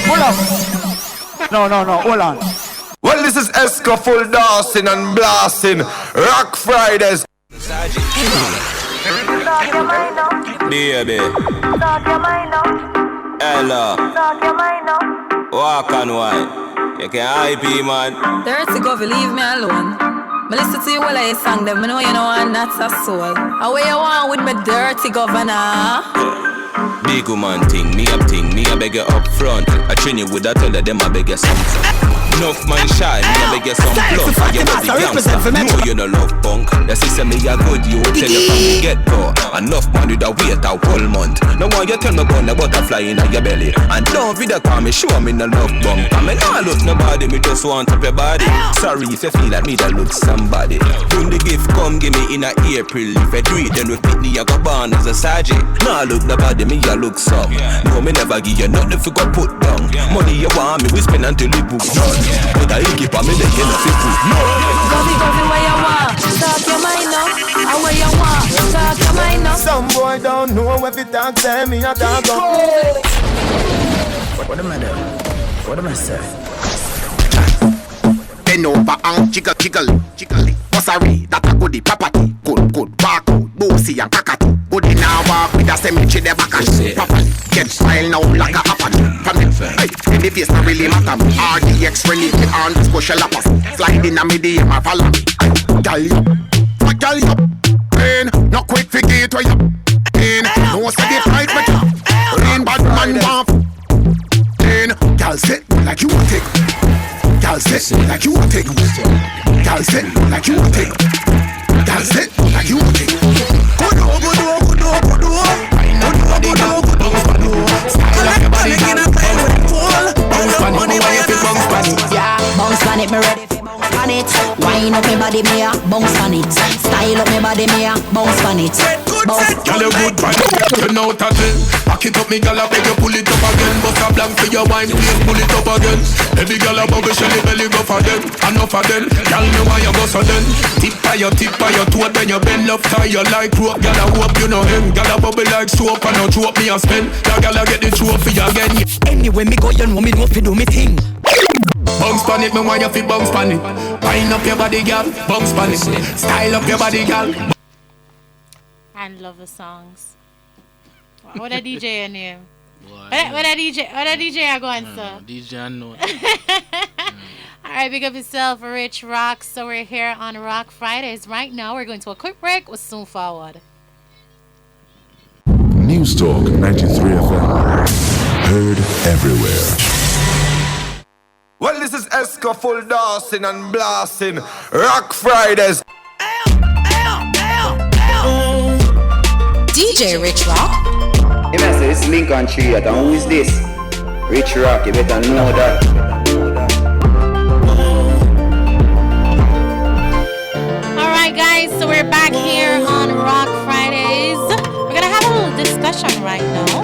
Hold up. No, hold on. Well, this is Esco full dancing and blasting. Rocc Fridayz. Talk your mind now. Baby. Talk your mind now. Hello. Talk your mind now. Walk and wine. You can hype man. Dirty go, leave me alone. I listen to you while I sing them. I know you know I'm not a soul. Away you want with me dirty governor. Big woman thing, me a beg you up front. I train you with that, tell them I beg you something. Enough man shy, me a beg you some plug. I get a big youngster, know you no love punk. The system me a good, you tell you from the get-go. Enough man with a wait a whole month. No one you tell me about the butterfly in your belly. And don't video call me, show me no love bump. I mean, I look nobody, me just want up your body. Sorry if you feel like me that look somebody. When the gift come, give me in a April. If I do it, then we pick me, I go born as a sergeant. Now look nobody, me a look some. No, me never give you nothing if you go put down. Money you want me, we spend until the book done. But I keep on me, they can't fit put no. Go where you want. Talk your mind now. And where you want. Talk your mind now. Some boy don't know if it talk, say me a talk up. What am I doing? What am I saying? Bend over and jiggle. Sorry, that a goodie property. Good, walk out, bossy and cockatoo. Goodie now walk with a cemetery the back and properly. Get style now like a apathy. From the in the face not really matter me. RDX really the on the special lappers. Slide in a medium and follow me. Gal up, rain, no quick figure to you. Rain, no say the price but rain bad man want. Rain, gal sit like you want it. Gal sit like you want it. Gal sit like you want it. Gal sit like you want it. Good. Style like your body, gal. Bounce money, why you feel bounce on it? Yeah, bounce on it, me ready for bounce on it. Wine up me body, me a bounce on it. Style up me body, me a bounce on it. Girl, you good man, you know tattle. Back it up, me girl, I beg you pull it up again. Bust a blank for your wine, please pull it up again. Every girl a bubble, shelly belly go for them. Enough of them, girl, me why you go so then. Tip by your toe, then you bend love tie you like rope. Girl, I hope you know him. Girl, a bubble like soap, and no choke me a spend. Girl, I get the trophy again. Anyway, me go, you know me know fi do me thing. Bounce pan it, me why you fi bounce pan it. Wind up your body, girl, bounce pan it. Style up your body, girl. I love the songs. What a DJ your name? What a DJ are going to? DJ I know. Alright, big up yourself, Rich Rock. So we're here on Rocc Fridayz. Right now we're going to a quick break. We'll soon forward. News Talk 93 FM. Heard everywhere. Well, this is Esco full dancing and blasting. Rocc Fridayz. DJ Rich Rock. Hey man, so this is Lincoln Tree, and who is this? Rich Rock, you better know that. Alright guys, so we're back here on Rocc Fridayz. We're gonna have a little discussion right now.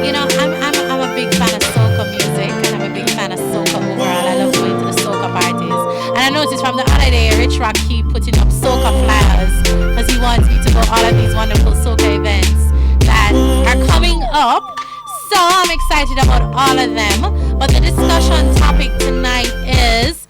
You know, I'm a big fan of soca music, and I'm a big fan of soca overall. I love going to the soca parties. And I noticed from the other day, Rich Rock keep putting up soca flyers because he wants me to go all of these wonderful soca events that are coming up. So I'm excited about all of them. But the discussion topic tonight is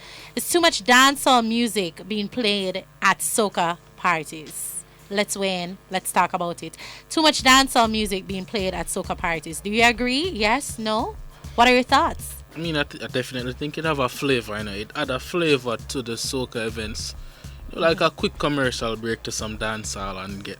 too much dancehall music being played at soca parties. Let's weigh in. Let's talk about it. Too much dancehall music being played at soca parties. Do you agree? Yes? No? What are your thoughts? I mean, I definitely think it have a flavor, you know. It add a flavor to the soca events. You know, like a quick commercial break to some dancehall and get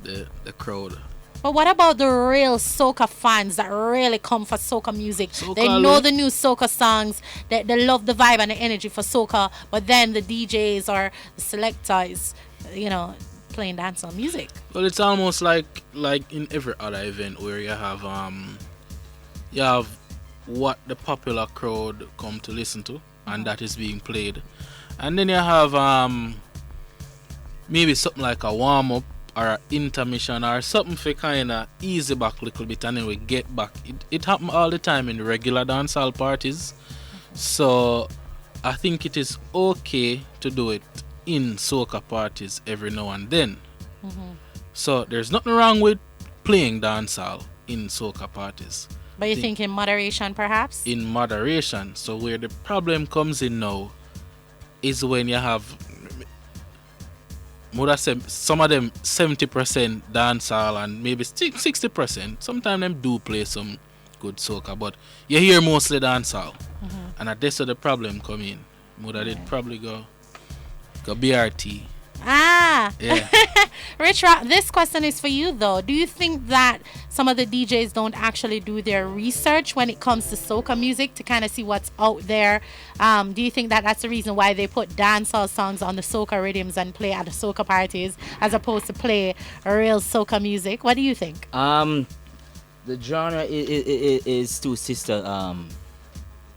the crowd. But what about the real soca fans that really come for soca music? Soca they know the new soca songs. They love the vibe and the energy for soca. But then the DJs or the selectors, you know, playing dancehall music. Well, it's almost like in every other event where you have what the popular crowd come to listen to, and that is being played. And then you have maybe something like a warm-up or an intermission or something for kind of easy back a little bit and then we get back. It happens all the time in the regular dancehall parties. So I think it is okay to do it in soca parties every now and then. So there's nothing wrong with playing dancehall, in soca parties. But you think in moderation, perhaps? In moderation. So where the problem comes in now is when you have some of them 70% dancehall and maybe 60%. Sometimes them do play some good soca, but you hear mostly dancehall. And that's where the problem come in. Mother did probably go BRT. Yeah. Rich Rock, this question is for you though. Do you think that some of the DJs don't actually do their research when it comes to soca music to kind of see what's out there? Do you think that that's the reason why they put dancehall songs on the soca rhythms and play at the soca parties as opposed to play real soca music? What do you think? The genre is two sister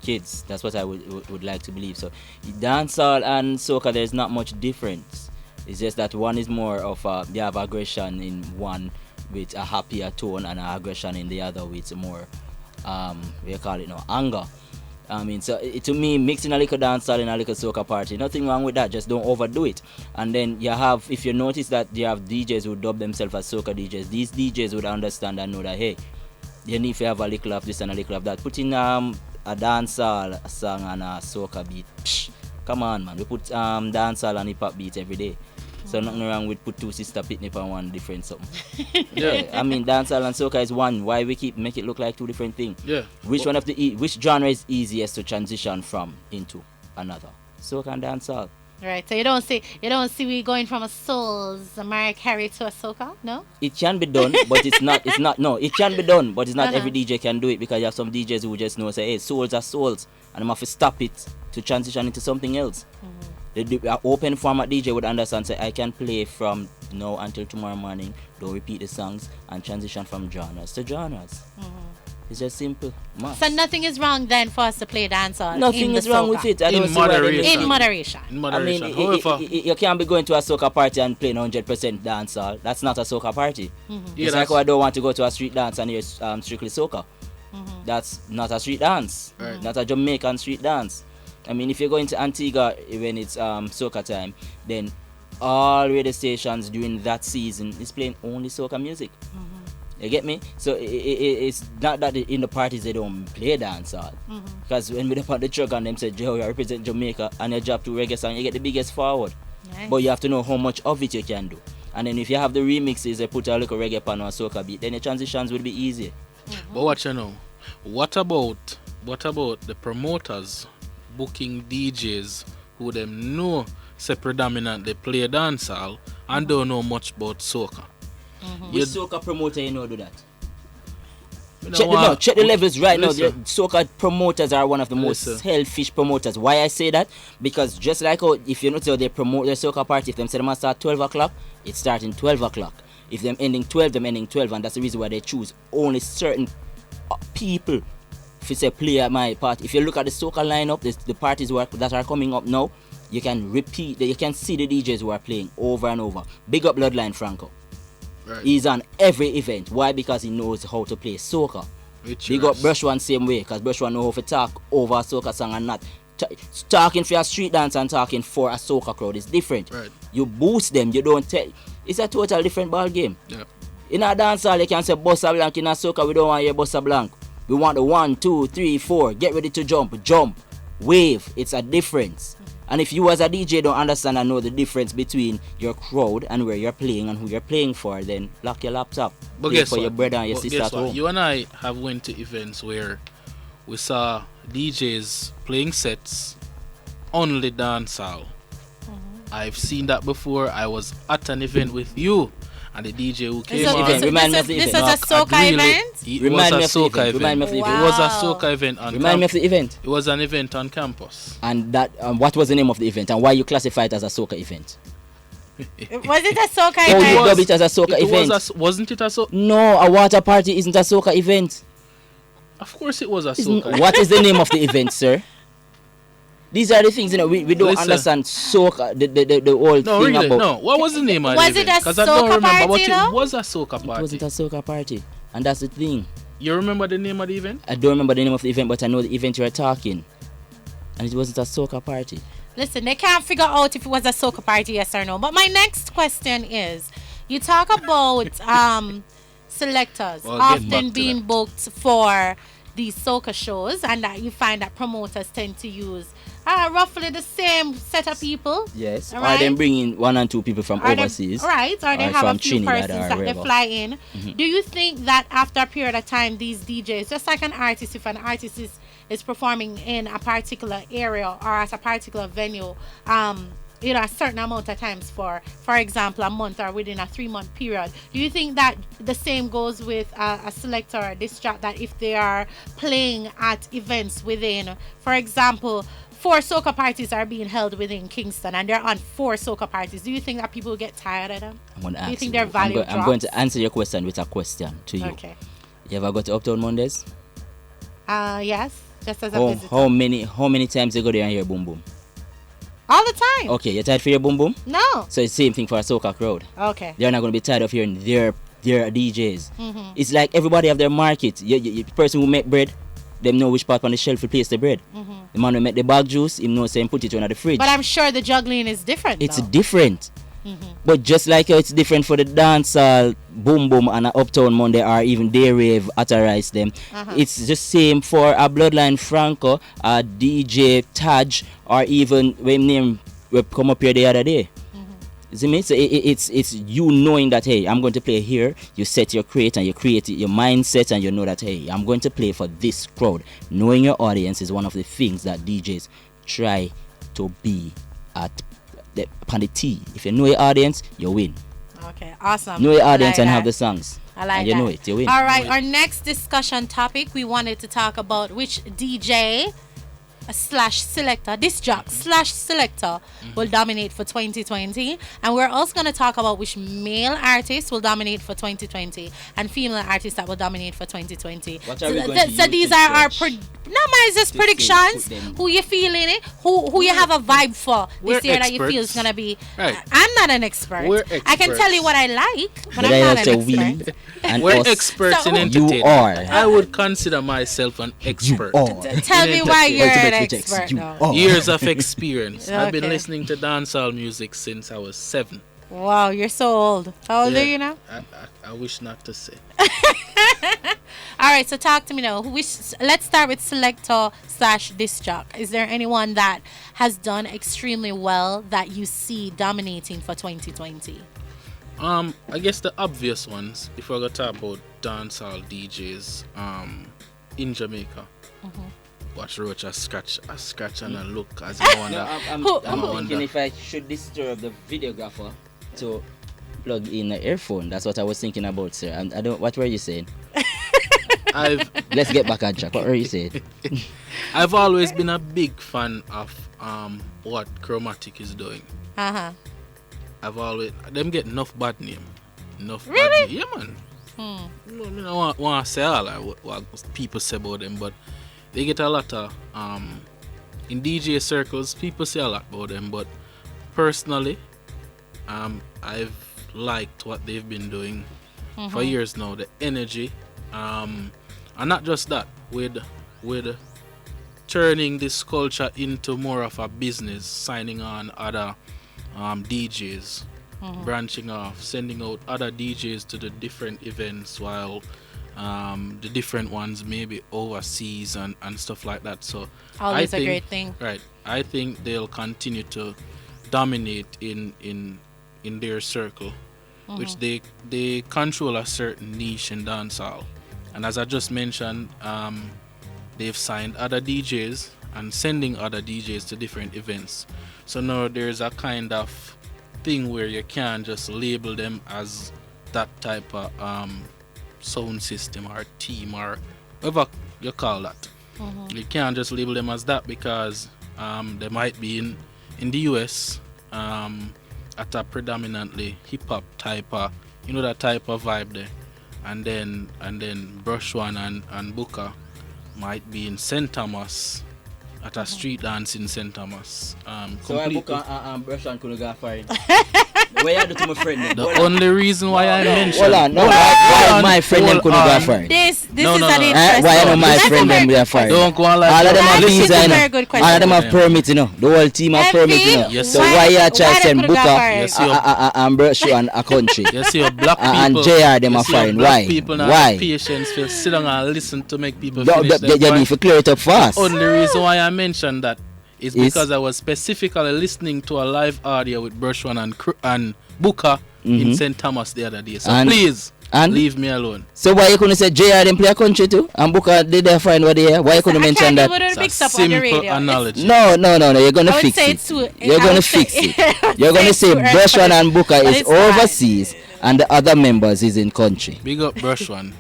kids. That's what I would like to believe. So dancehall and soca, there's not much difference. It's just that one is more of they have aggression in one with a happier tone and aggression in the other with more we call it now anger. I mean, so to me, mixing a little dancehall in a little soca party, nothing wrong with that. Just don't overdo it. And then you have, if you notice that you have DJs who dub themselves as soca DJs, these DJs would understand and know that hey, you need to have a little of this and a little of that. Putting a dancehall song and a soca beat. Come on, man. We put dancehall and hip hop beat every day. So nothing wrong with put two sister pitnip on one different something. Yeah, I mean dancehall and soca is one. Why we keep make it look like two different things? Yeah. Which genre is easiest to transition from into another? Soca and dancehall. Right. So you don't see we going from a soul's Mariah Carey to a soca, no? It can be done, but it's not. No, it can be done, but it's not every DJ can do it because you have some DJs who just know say, hey, souls are souls, and I'm have to stop it to transition into something else. The open format DJ would understand, say, I can play from now until tomorrow morning, don't repeat the songs, and transition from genres to genres. It's just simple. So nothing is wrong then for us to play dancehall. Nothing is wrong with it. In moderation. I mean, you can't be going to a soca party and playing 100% dancehall. That's not a soca party. It's like I don't want to go to a street dance and hear strictly soca. That's not a street dance. Not a Jamaican street dance. I mean, if you're going to Antigua when it's soca time, then all radio stations during that season is playing only soca music. You get me? So it's not that in the parties they don't play dancehall. Because when we put the truck on them say, Joe, you represent Jamaica and you drop to reggae song, you get the biggest forward. Nice. But you have to know how much of it you can do. And then if you have the remixes, you put a little reggae pan or a soca beat, then the transitions will be easy. But what you know? What about the promoters booking DJs who them know say predominantly play dancehall and don't know much about soca? Which soca promoter you know do that? Check the levels right now. The soca promoters are one of the most selfish promoters. Why I say that? Because just like how if you notice how they promote their soca party, if them say them start 12 o'clock, it's starting 12 o'clock. If them ending 12, them ending 12, and that's the reason why they choose only certain people. If you say play at my party, if you look at the soca lineup, the parties that are coming up now, you can you can see the DJs who are playing over and over. Big up Bloodline Franco. Right. He's on every event. Why? Because he knows how to play soca. Big up Brush One same way, because Brush One know how to talk over a soca song and not talking for a street dance and talking for a soca crowd is different. Right. You boost them, you don't tell. It's a total different ball game. Yeah. In a dancehall, you can say Bossa Blanc. In a soca, we don't want your Bossa Blanc. We want the 1, 2, 3, 4. Get ready to jump, wave. It's a difference. And if you as a DJ don't understand and know the difference between your crowd and where you're playing and who you're playing for, then lock your laptop. But play guess for what? Your brother and your sister at home. You and I have went to events where we saw DJs playing sets only dancehall. I've seen that before. I was at an event with you. And the DJ who came on. Remind me of the event. This was a soca event? It was a soca event. Remind me of the event. It was a soca event on Remind me of the event. It was an event on campus. And that what was the name of the event and why you classify it as a soca event? Was it a soca event? Oh, you dub it as a soca event. Wasn't it a soca? No, a water party isn't a soca event. Of course it was a soca event. What is the name of the event, sir? These are the things, we don't understand soca, the whole thing really, about... No, what was the name of it? Was it a soca party, though? It was a soca party. It wasn't a soca party, and that's the thing. You remember the name of the event? I don't remember the name of the event, but I know the event you were talking. And it wasn't a soca party. Listen, they can't figure out if it was a soca party, yes or no. But my next question is, you talk about selectors Well, I'll get back often to being that. booked for these soca shows, and that you find that promoters tend to use roughly the same set of people. Yes. All Or right? them bringing 1 and 2 people from Or they- overseas. right, or they have from a few Trinidad persons or that they wherever. fly in. Mhm. Do you think that after a period of time, these DJs, just like an artist, if an artist is performing in a particular area or at a particular venue, a certain amount of times for example, a month or within a 3-month period, do you think that the same goes with a selector or disc jockey, that if they are playing at events within, for example, 4 soca parties are being held within Kingston and they're on 4 soca parties, do you think that people get tired of them? I'm going to Do you ask think you. their value I'm going to answer your question with a question to you. Okay. You ever go to Uptown Mondays? Yes, just as a visitor. How many times you go there and hear boom boom? All the time. Okay, you tired for your boom boom? No. So it's the same thing for a soca crowd. Okay. They're not going to be tired of hearing their DJs. Mhm. It's like everybody have their market. The person who make bread, them know which part on the shelf to place the bread. Mhm. The man who make the bag juice, him know say him put it on the fridge. But I'm sure the juggling is different. It's though. different. Mhm. But just like how it's different for the dancehall, boom boom and a Uptown Monday or even day rave authorize them, it's the same for a Bloodline Franco, a DJ Taj, or even when name we come up here the other day. See me? So it's you knowing that, hey, I'm going to play here. You set your crate and you create your mindset, and you know that, hey, I'm going to play for this crowd. Knowing your audience is one of the things that DJs try to be upon the tee. If you know your audience, you win. Okay, awesome. Know your I audience like and that. have the songs. I like and you that. know it, you win. All right, our next discussion topic, we wanted to talk about which DJ slash selector, disc jock slash selector will dominate for 2020, and we're also going to talk about which male artists will dominate for 2020 and female artists that will dominate for 2020. What are we going to So use these to are our judge? it's just To predictions. say, put them- Who you feeling it? Who you have a vibe for We're this year that you feel is experts. gonna be? Right. I'm not an expert. We're I can tell experts. you what I like, but But I'm I not also an we expert. and We're us. experts in So- entertainment. You are. I would consider myself an expert. Tell me why you're an expert You now. are. Years of experience. I've been Okay. listening to dancehall music since I was 7. Wow, you're so old. How old are you now? I wish not to say. All right, so talk to me now. Let's start with selector slash disc jock. Is there anyone that has done extremely well that you see dominating for 2020? I guess the obvious ones, if we're gonna talk about dancehall DJs, in Jamaica. Watch Roach a scratch and a look as you wonder. I'm thinking if I should disturb the videographer to plug in an earphone. That's what I was thinking about, sir. And I don't. What were you saying? Let's get back on track. What were you saying? I've always been a big fan of what Chromatic is doing. I've always them get enough bad name. Bad name. Yeah, man. I don't want to say all what people say about them, but they get a lot of in DJ circles. People say a lot about them, but personally, I've liked what they've been doing for years now. The energy, and not just that, with turning this culture into more of a business, signing on other DJs, branching off, sending out other DJs to the different events, while the different ones maybe overseas and stuff like that. So Always a great thing. Right. I think they'll continue to dominate in their circle, which they control a certain niche in dancehall. And as I just mentioned, they've signed other DJs and sending other DJs to different events. So now there's a kind of thing where you can't just label them as that type of sound system or team or whatever you call that. You can't just label them as that, because they might be in the US at a predominantly hip hop type of, that type of vibe there, and then Brush One and Booker might be in St. Thomas at a street dance in St. Thomas. So I book and Brush One couldn't go for it. What you do to my friend? The only reason why I mentioned. Hold on, no, why my friend them couldn't go foreign? This is an interesting. Why don't my friend them be foreign? Don't go on like all of them have visa, you know. Good All of them have permit, you know. The whole team have permit, you know. Yes, so why you try to send Booker and brush you on a country? You see your black people and JR them are foreign. Why? People now Why? Patience feel sit down and listen to make people finish their You need to clear it up fast. The only reason why I mentioned that is because I was specifically listening to a live audio with Brush One and Booker in St. Thomas the other day. So please leave me alone. So why you couldn't say JR them play a country too? And Booker did their fine what they here? Why you couldn't mention that? It's a simple analogy. No. You're gonna fix it. You're gonna fix it. You're gonna say Brush One and Booker is overseas and the other members is in country. Big up Brush One.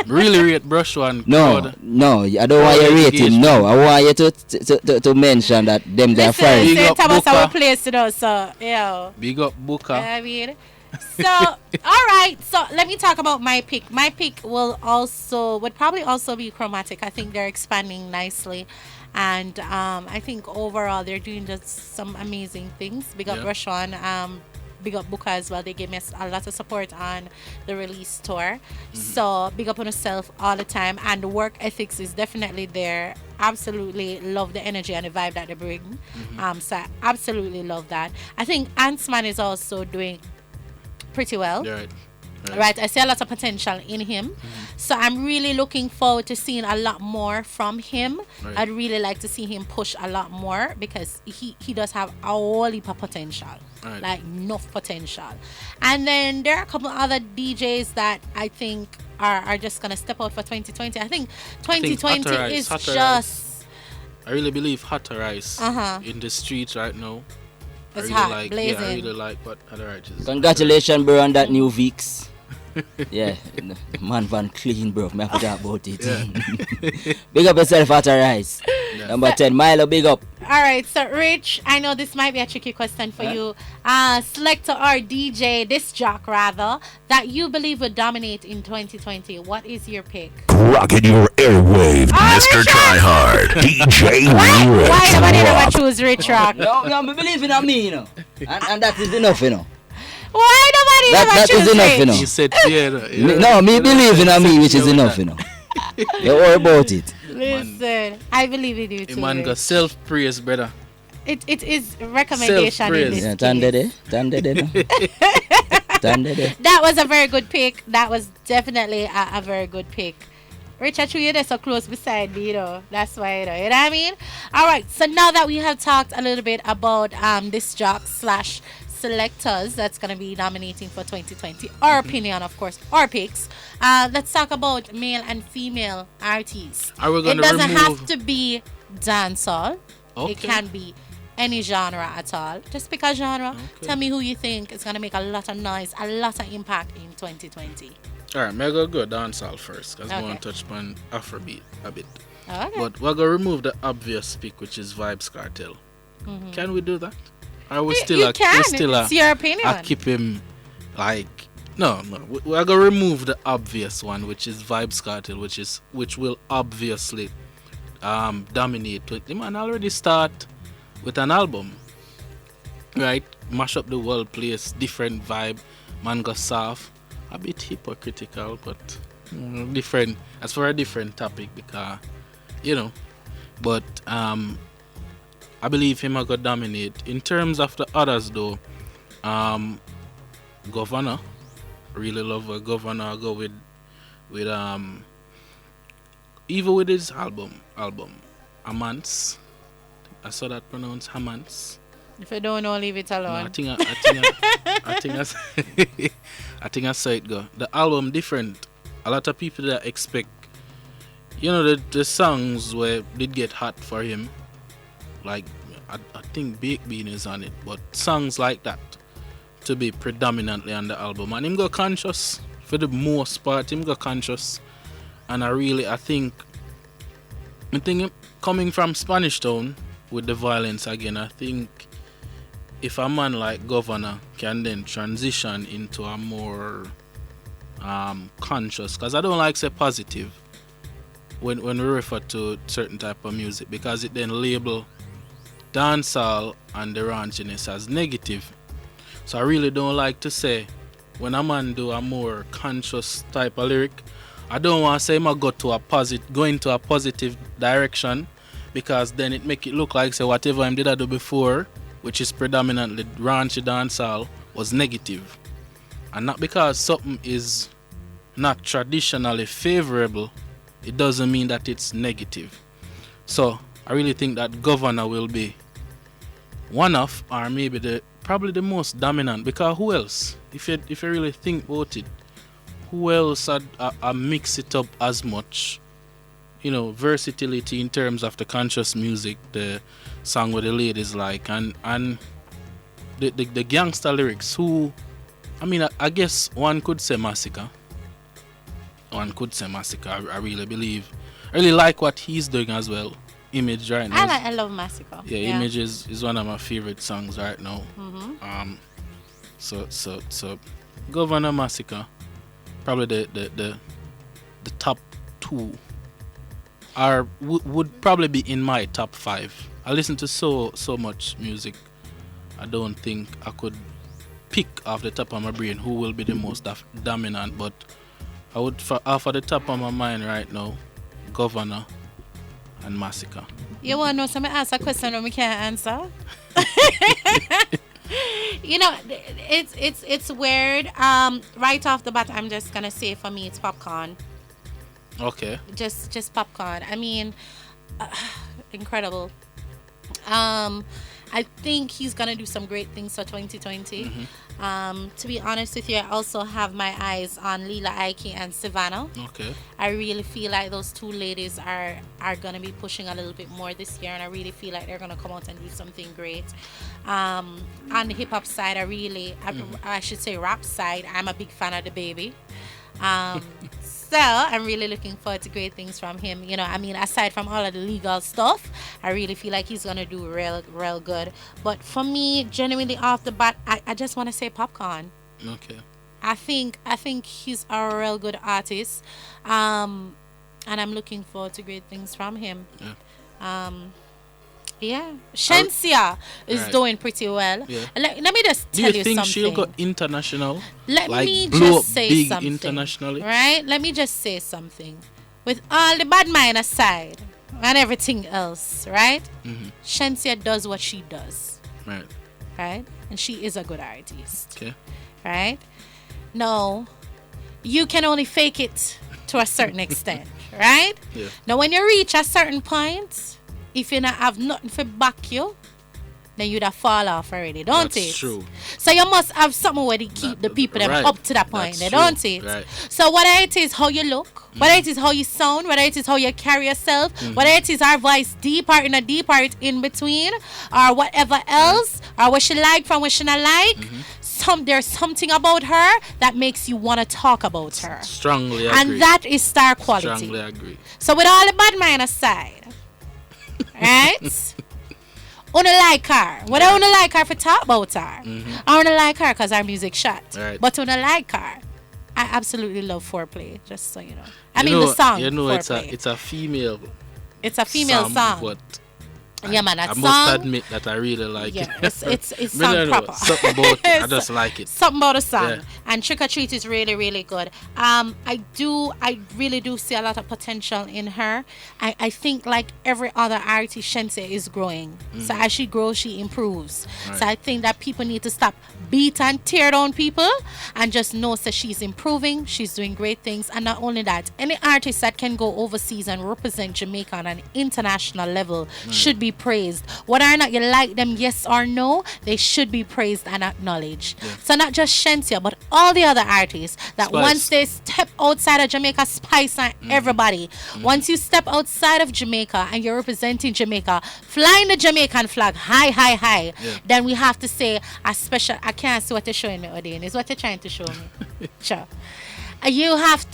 Really rate Brush One. No, I don't want you rate him. No, I want you to mention that them they're fine. Big up Thomas our place, you know, so yeah. Big up Booker. I mean, so all right. So let me talk about my pick. My pick would probably also be Chromatic. I think they're expanding nicely, and I think overall they're doing just some amazing things. Big up Brush One. Big up Booker as well. They gave me a lot of support on the release tour. So big up on yourself all the time. And the work ethics is definitely there. Absolutely love the energy and the vibe that they bring. So I absolutely love that. I think Antsman is also doing pretty well. Right, I see a lot of potential in him. So I'm really looking forward to seeing a lot more from him. I'd really like to see him push a lot more because he does have a whole heap of potential. Like enough potential. And then there are a couple other DJs that I think are just gonna step out for 2020. I think 2020 is just I really believe Hotter Ice in the streets right now. It's hot, blazing. I really like what Hotter Ice is. Congratulations, bro, on that new Vix. Yeah, man van clean, bro. Me have to talk about it. Big up yourself, Hotter Ice. Number 10, Milo, big up. Alright, so Rich, I know this might be a tricky question for you. Selector or DJ, this jock rather, that you believe will dominate in 2020. What is your pick? Rocking your airwave, Mr. Tryhard, DJ Rich. Why nobody never choose Rich Rock? No, me believe in me, you know. And that is enough, you know. Why nobody never choose Rich? That is enough, you know. You said yeah. No, me believe in me, which is enough, you know. Don't worry about it. Listen, I believe in you too. Man got self-praise, brother. It is recommendation in this case. That was a very good pick. That was definitely a very good pick. Richard, you're there so close beside me, you know. That's why, you know what I mean? All right, so now that we have talked a little bit about this jock / selectors that's going to be nominating for 2020, our opinion, of course, our picks, let's talk about male and female artists. It doesn't have to be dancehall. It can be any genre at all. Just pick a genre. Tell me who you think is going to make a lot of noise, a lot of impact in 2020. Alright, I'm going to go dancehall first because I want to touch upon Afrobeat a bit. Okay. But we're going to remove the obvious pick, which is Vybz Kartel. Can we do that? Or we still it's your opinion. I keep him like no. We're gonna remove the obvious one, which is Vybz Kartel, which will obviously dominate. The man already start with an album, right? Mash up the world place, different vibe. Man go soft, a bit hypocritical, but different. As for a different topic, because you know, but I believe him I could dominate. In terms of the others though, Governor, really love a Governor. I go with even with his album, Amance. I saw that pronounced Amance. If you don't know, leave it alone. No, I think I saw it go. The album different. A lot of people that expect, you know, the songs where did get hot for him. Like I think Baked Bean is on it, but songs like that to be predominantly on the album. And him go conscious for the most part. Him go conscious, and I think coming from Spanish Town with the violence again, I think if a man like Governor can then transition into a more conscious, because I don't like say positive when we refer to certain type of music, because it then label dancehall and the raunchiness as negative. So I really don't like to say when a man do a more conscious type of lyric, I don't want to say him go into a positive direction, because then it make it look like say whatever him did I do before, which is predominantly raunchy dancehall, was negative. And not because something is not traditionally favorable, it doesn't mean that it's negative. So I really think that Governor will be one of, or maybe probably the most dominant, because who else, if you really think about it, who else are mix it up as much, versatility in terms of the conscious music, the song where the ladies like, and the gangster lyrics, I guess one could say Massacre. I really like what he's doing as well. Image right now. I love Massacre. Yeah, Image is one of my favorite songs right now. Mm-hmm. So Governor Massacre, probably the top two would probably be in my top 5. I listen to so much music. I don't think I could pick off the top of my brain who will be the most dominant, but I would off of the top of my mind right now, Governor and Massacre. You want to know something? Ask a question and we can't answer. It's weird. Right off the bat, I'm just gonna say for me, it's popcorn. Okay. Just popcorn. I mean, incredible. I think he's gonna do some great things for 2020. Mm-hmm. To be honest with you, I also have my eyes on Lila Ike and Savannah. Okay. I really feel like those two ladies are gonna be pushing a little bit more this year, and I really feel like they're gonna come out and do something great. On the hip hop side, I should say rap side, I'm a big fan of the baby. So I'm really looking forward to great things from him. Aside from all of the legal stuff, I really feel like he's gonna do real good. But for me, genuinely off the bat, I just want to say popcorn. Okay. I think he's a real good artist, and I'm looking forward to great things from him. Yeah. Shensia is doing pretty well. Yeah. Let me just tell you something. Do you think she'll go international? Let me blow just up say big something. Internationally? Right? Let me just say something. With all the bad mind aside and everything else, right? Mm-hmm. Shensia does what she does. Right. Right? And she is a good artist. Okay. Right? No, you can only fake it to a certain extent. Right? Yeah. Now, when you reach a certain point, if you not have nothing to back you, then you'd have fall off already, don't it? That's true. So you must have something where they keep the people them right. up to that point, That's don't true. it? Right. So whether it is how you look, whether it is how you sound, whether it is how you carry yourself, whether it is our voice deep or in a deep or in between, or whatever else, or what she like from what she not like, there's something about her that makes you want to talk about her. Strongly agree. And that is star quality. Strongly agree. So with all the bad mind aside, right? Wanna like her. What I wanna like her for talk about her. I wanna like her because her music shot. Right. But wanna like her, I absolutely love Foreplay. Just so you know. The song. It's a female. It's a female song. But Yeah, man, that I song. must admit that I really like it. It's song proper. Something about it, I just like it. Something about the song. Yeah. And Trick or Treat is really, really good. I really do see a lot of potential in her. I think like every other artist, Shense is growing. So as she grows, she improves. Right. So I think that people need to stop beat and tear down people and just know that she's improving, she's doing great things. And not only that, any artist that can go overseas and represent Jamaica on an international level should be praised. Whether or not you like them, yes or no, they should be praised and acknowledged. Yeah. So not just Shensia, but all the other artists that Spice. once they step outside of Jamaica, Spice and everybody. Once you step outside of Jamaica and you're representing Jamaica, flying the Jamaican flag high, high, high, then we have to say a special. I can't see what you're showing me, Odin. Is what you're trying to show me. Sure. You have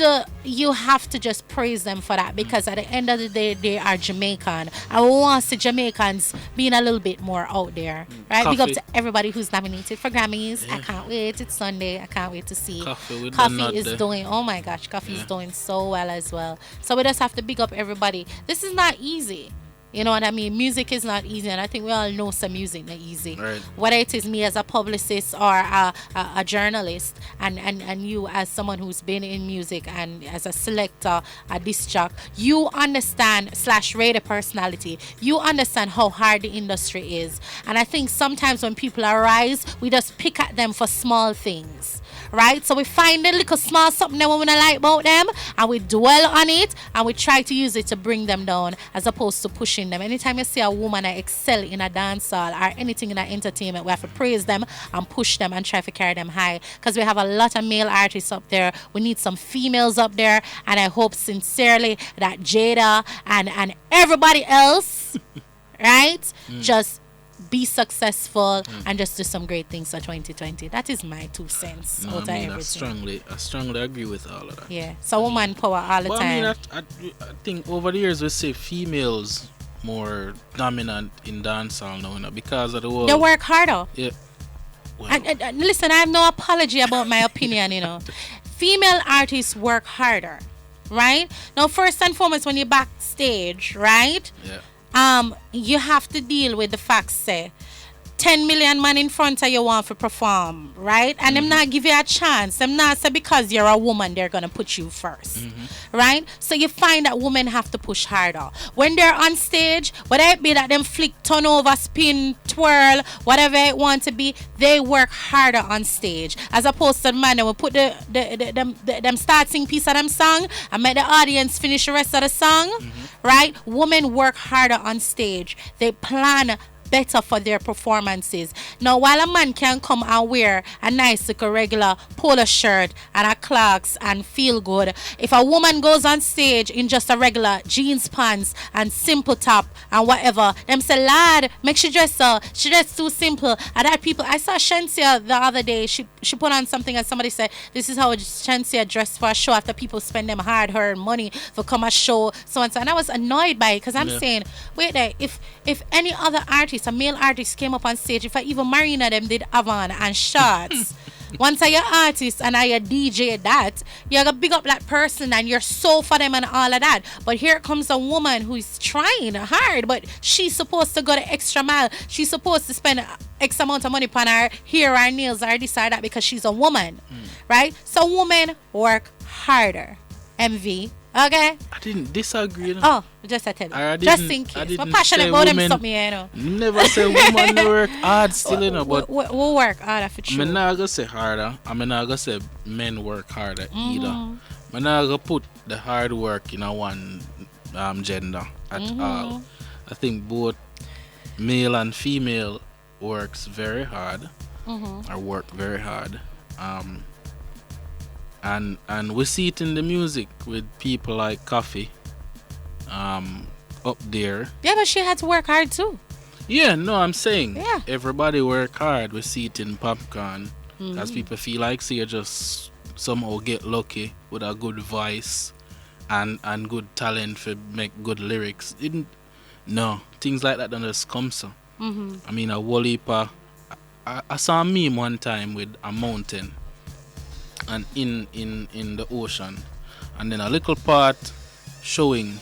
to just praise them for that, because at the end of the day they are Jamaican. I want to see Jamaicans being a little bit more out there, right? Big up to everybody who's nominated for Grammys. I can't wait. It's Sunday. I can't wait to see. Coffee is doing. Oh my gosh, Coffee is doing so well as well. So we just have to big up everybody. This is not easy. You know what I mean? Music is not easy, and I think we all know some music not easy. Right. Whether it is me as a publicist or a journalist, and you as someone who's been in music and as a selector, a disc jock, you understand / radio personality. You understand how hard the industry is, and I think sometimes when people arise, we just pick at them for small things. Right, so we find a little small something that we wanna like about them, and we dwell on it, and we try to use it to bring them down, as opposed to pushing them. Anytime you see a woman that excel in a dancehall or anything in a entertainment, we have to praise them and push them and try to carry them high, because we have a lot of male artists up there. We need some females up there, and I hope sincerely that Jada and everybody else, right, just be successful and just do some great things for 2020. That is my 2 cents out of everything. I strongly agree with all of that. Yeah, so woman power all the time. I think over the years we see females more dominant in dancehall now, you know, because of the world. They work harder. Yeah. Well. And listen, I have no apology about my opinion, you know. Female artists work harder, right? Now, first and foremost, when you're backstage, right? Yeah. You have to deal with the facts, say 10 million man in front of you want to perform, right? And them not give you a chance. Them not say because you're a woman they're gonna put you first, right? So you find that women have to push harder when they're on stage. Whether it be that them flick, turn over, spin, twirl, whatever it want to be, they work harder on stage as opposed to the man that will put them starting piece of them song and make the audience finish the rest of the song, right? Women work harder on stage. They plan better for their performances. Now, while a man can come and wear a nice little regular polo shirt and a Clarks and feel good, if a woman goes on stage in just a regular jeans pants and simple top and whatever, them say, lad, make she dress she dress too simple. And that people, I saw Shensia the other day, she put on something and somebody said, this is how Shensia dressed for a show after people spend them hard-earned money for come a show, so and so. And I was annoyed by it, because I'm saying, wait there, if any other artist, a male artist came up on stage, if I even Marina them did Avon and shots, once I your artist and I a DJ that, you're gonna big up that person and you're so for them and all of that. But here comes a woman who is trying hard, but she's supposed to go the extra mile. She's supposed to spend X amount of money upon her hair, her nails, or this or that, because she's a woman, right? So women work harder. MV. Okay. I didn't disagree. You know? Oh, just I tell you. Just in case. I'm passionate about them something, you know. Never say women work hard still, you know, but we work harder for sure. I'm not gonna say harder. I'm not gonna say men work harder either. I'm not gonna put the hard work in a one gender at all. I think both male and female works very hard, or work very hard. And we see it in the music with people like Coffee up there. Yeah, but she had to work hard too. Yeah, no, I'm saying everybody work hard. We see it in Popcorn, because people feel like you just somehow get lucky with a good voice and good talent for make good lyrics. No, things like that don't just come so. I mean, a whole heap of, I saw a meme one time with a mountain and in the ocean, and then a little part showing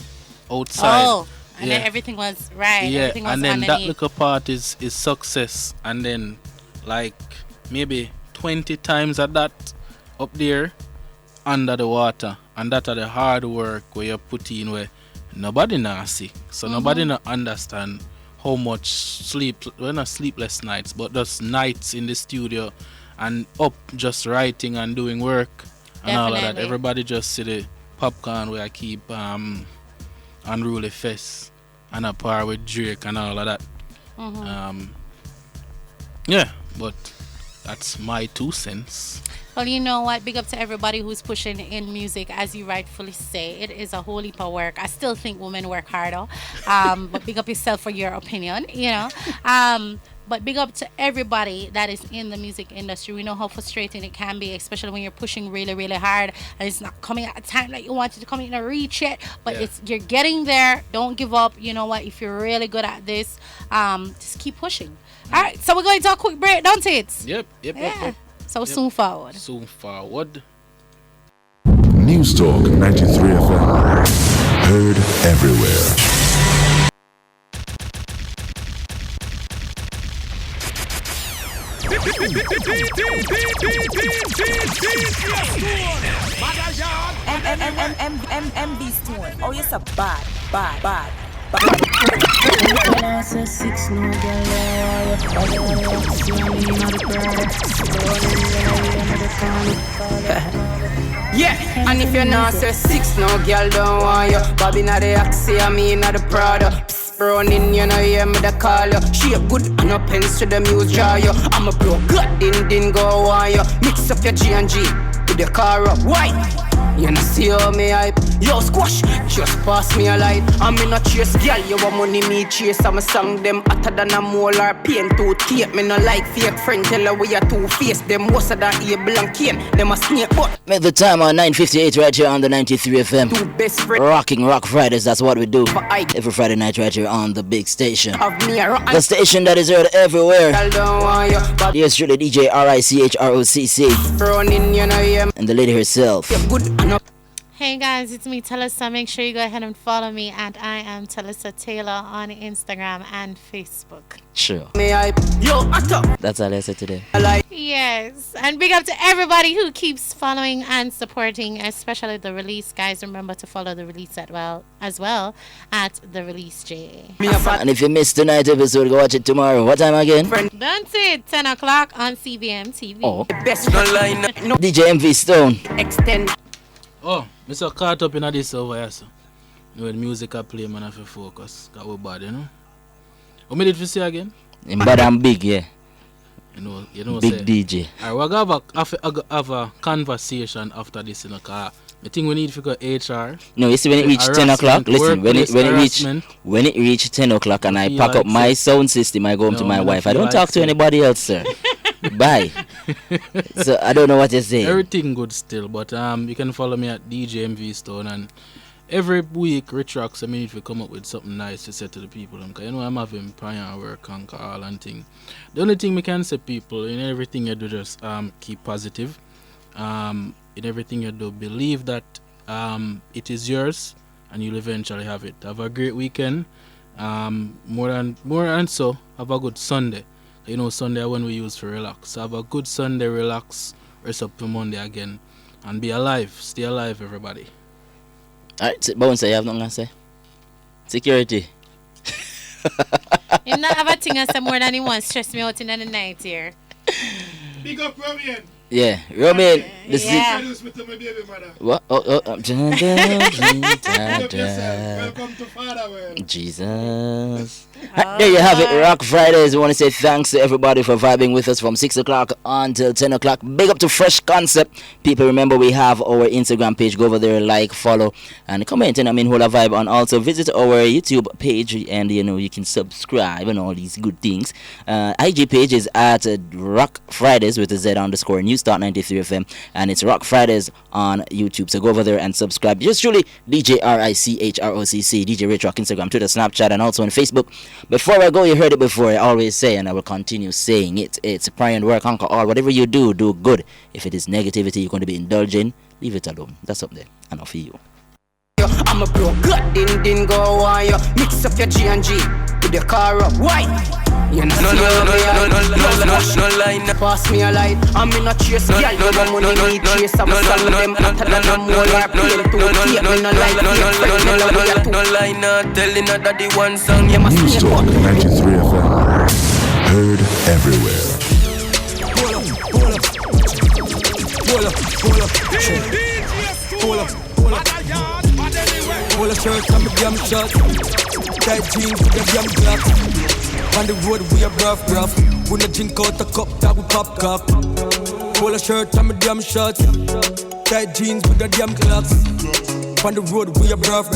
outside. Oh, and then everything was right. Yeah, everything was and then underneath. that little part is success, and then like maybe 20 times of that up there under the water, and that are the hard work where you put in where nobody now see, so nobody now understand how much not sleepless nights, but just nights in the studio and up just writing and doing work and all of that. Everybody just see the Popcorn where I keep Unruly Fest and a par with Drake and all of that. Yeah, but that's my 2 cents. Well, you know what? Big up to everybody who's pushing in music, as you rightfully say. It is a whole heap of work. I still think women work harder. But big up yourself for your opinion, you know. But big up to everybody that is in the music industry. We know how frustrating it can be, especially when you're pushing really, really hard and it's not coming at a time that you want it to come in and reach it. But you're getting there. Don't give up. You know what? If you're really good at this, just keep pushing. All right, so we're going to a quick break, don't it? Yep. So soon forward. News Talk 93 FM. Heard everywhere. MB Stone. Oh, yes, a bad. Yeah, and if you're not say 6, no girl don't want you. Bobby not the Axie, I mean not the Prada. Running, you know, hear me the call you. Shape good, and no pens to the muse draw you. I'm a pro, good, din go on you. Mix up your G and G with the car up, white. You know see how me hype. Yo squash, just pass me a light. I'm in a chase, girl, you want money me chase. I'm a song them hotter than a molar. Pain tooth tape, me no like fake friend. Tell her we are two-faced. Them worse than Abel and Cain. Them a snake but Make the time on 9:58 right here on the 93 FM. Two best friends. Rocking Rocc Fridayz, that's what we do. Every Friday night right here on the big station. The station that is heard everywhere. Here's truly DJ RICHROCC. And the lady herself. Hey guys, it's me, Talisa. Make sure you go ahead and follow me at I am Talisa Taylor on Instagram and Facebook. Sure. That's all I said today. Yes, and big up to everybody who keeps following and supporting, especially the release guys. Remember to follow the release as well at the release J. And if you missed tonight's episode, go watch it tomorrow. What time again? That's it, 10 o'clock on CBM TV. Oh. DJ MV Stone. Extend. Oh, Mr. caught up in this over here, so. When music I play, man, I have to focus. Got what bad, you know? What did you say again? Bad and big, yeah. You know, big say, DJ. Alright, we're going to have a conversation after this, you know, because I think we need to go HR. No, you see, when it reach 10 o'clock, listen, when it reach 10 o'clock and I pack up my sound system, I go home to my wife. I don't talk to anybody else, sir. Bye. So I don't know what you're saying. Everything good still, but you can follow me at DJ MV Stone, and every week Rich Rocks I mean if you come up with something nice to say to the people, because you know I'm having prior work and call and thing. The only thing we can say people, in everything you do, just keep positive. In everything you do, believe that it is yours and you'll eventually have it. Have a great weekend. More than so, have a good Sunday. You know, Sunday when we use for relax. So have a good Sunday, relax, rest up for Monday again, and be alive. Stay alive, everybody. Alright, Bouncer, you have nothing to say? Security. You not have a thing I say more than he wants. Stress me out in the night here. Big up, Romian. Yeah, Romian. This is what? Welcome to Father World. Jesus. There you have it, Rocc Fridayz. We want to say thanks to everybody for vibing with us from 6 o'clock until 10 o'clock. Big up to Fresh Concept. People, remember we have our Instagram page. Go over there, like, follow, and comment. And hold a vibe. And also visit our YouTube page, and you can subscribe and all these good things. IG page is at Rocc Fridayz with a Z_ New Start 93 FM, and it's Rocc Fridayz on YouTube. So go over there and subscribe. Just truly DJ RICHROCC, DJ Rich Rock, Instagram, Twitter, Snapchat, and also on Facebook. Before I go, you heard it before. I always say, and I will continue saying it. It's pray and work, conquer all. Whatever you do, do good. If it is negativity you're going to be indulging, leave it alone. That's up there. And off you. I'm a pro, good, din go on you. Mix up your G and G with the car up, white. You know, no line. Pass me a light. I'm in a chase, girl. You want money, me chase. I'm a song them hotter than a molar. Pain to tape, me no like no line. Telling her that the one song you must News Talk 93 FM. Heard everywhere. Pull a shirt and me damn shot. Tight jeans with the damn clocks. On the road we a rough. When I drink out a cup that we pop cup. Pull a shirt and me damn shot. Tight jeans with the damn clocks. On the road we a rough.